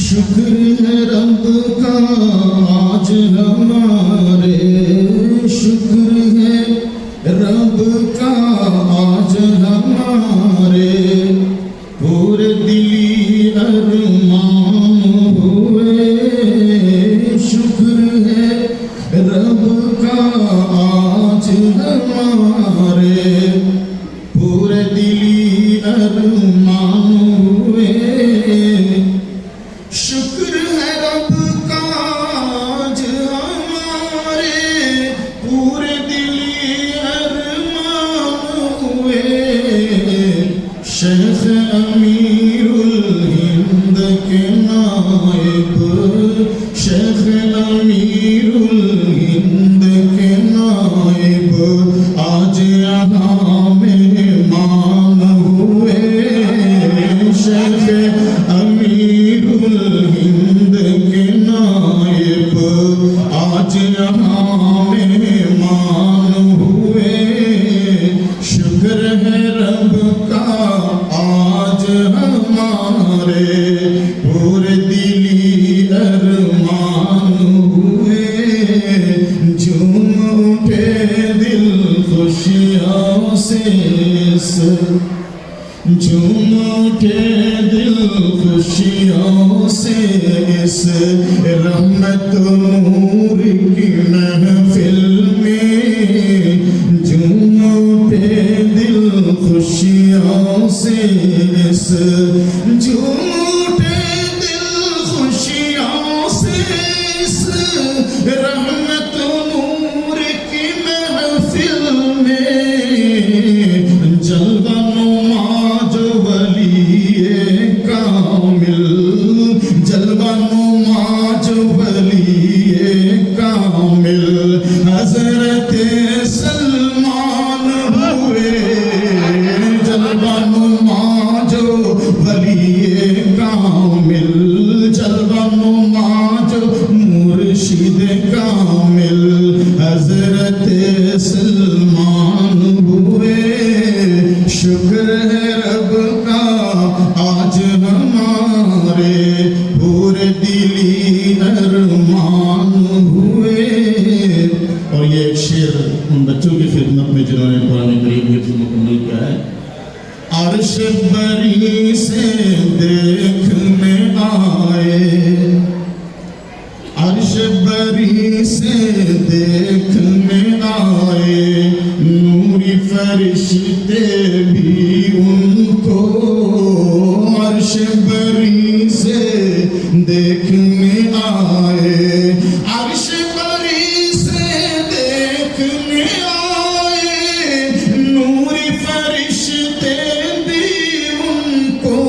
शुक्र है रब का आज हमारे, शुक्र है रब का आज हमारे, पूरे दिली अरमान हुए। शुक्र है रब का आज हमारे, पूरे दिली अरमान हुए। शुक्र है रब का आज हमारे, पूरे दिली अरमान हुए। शेख अमीरुल हिंद के नायब, शेख अमीरुल हिंद के नायब, आज यहाँ मेहमान हुए। शेख अमीरुल हिंद के नायब, आज यहाँ मेहमान हुए। शुक्र है रब का आज हमारे, पूरे दिली अरमान हुए। झूम उठे दिल खुशियों से, झूम उठे दिल खुशियों से, इस रहमत नूर की महफिल में। झूम उठे दिल खुशियों से, इस झूम उठे दिल खुशियों से, इस रहमत नूर की महफिल में। जलवा कामिल, जलवा नुमा जो वली कामिल, हज़रत सलमान हुए। जलवा नुमा जो वली कामिल, जलवा नुमा जो मुर्शिद कामिल, हज़रत सलमान हुए। शुक्र है रब का आज हमारे, पूरे दिली अरमान हुए। और ये एक शेर उन बच्चों की खिदमत में जिन्होंने कुरान करीम की मुकम्मल किया है। अर्श बरी से देखने आए, अर्श बरी से देखने आए, नूरी फरिश्ते भी उनको। अर्श बरी से देखने आए, अर्श बरी से देखने आए, नूरी फरिश्ते भी उनको।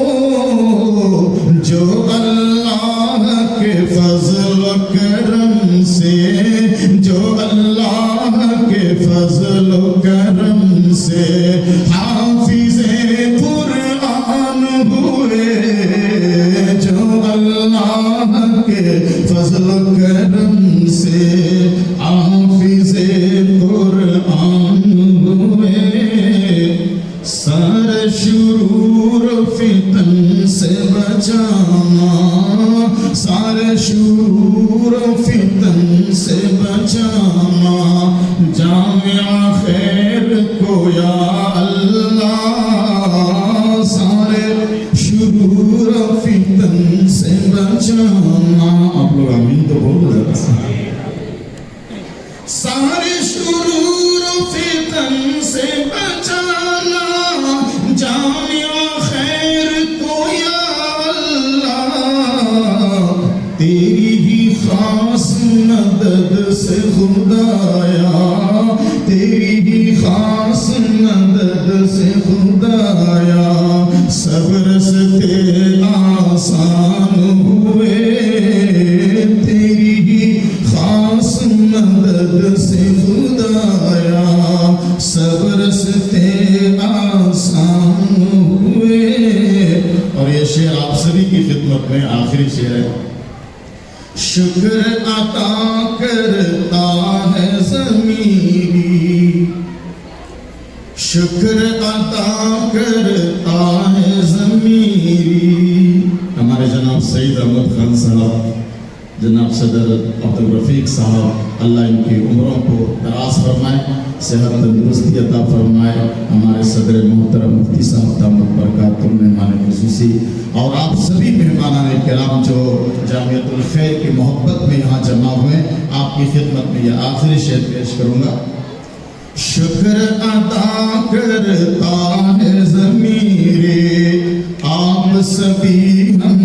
जो अल्लाह के फजल करम से, जो अल्लाह के फजल करम से हाफिज़े कुरान हुए। जो अल्लाह के फजल करम से हाफिज़े कुरान हुए। सारे शुरूर फितन से बचाना, सारे शुरूर फितन से बचाना। जामिया खैर को या अल्लाह, सारे शुरूर फितन से बचाना। आप लोग आमीन तो बोल रहे हैं। सारे शुरूर फितन से बचाना, जामिया खैर को या अल्लाह। तेरी ही खास मदद से खुदाया, तेरी ही खास मदद से खुदाया, सब्र से आसान हुए। तेरी ही खास मदद से खुदाया, सब्र से आसान हुए। और ये शेर आप सभी की खिदमत में आखिरी शेर है। शुक्र अता करता है ज़मीरी, शुक्र अता करता है ज़मीरी। हमारे जनाब सईद अहमद खान जनाब सदर अब्दुल रफ़ीक साहब, अल्लाह इनकी उम्रों को दराज फरमाए, सेहत तंदुरुस्ती अता फरमाए। हमारे सदर मोहतरम मुफ्ती साहब दामद बरकातुहुम मेहमान खुसूसी और आप सभी मेहमान किराम जो जामियतुल खैर की मोहब्बत में यहाँ जमा हुए, आपकी खिदमत में यह आखिरी शेर पेश करूँगा। शुक्र अदा करता है ज़मीरे आप सभी हम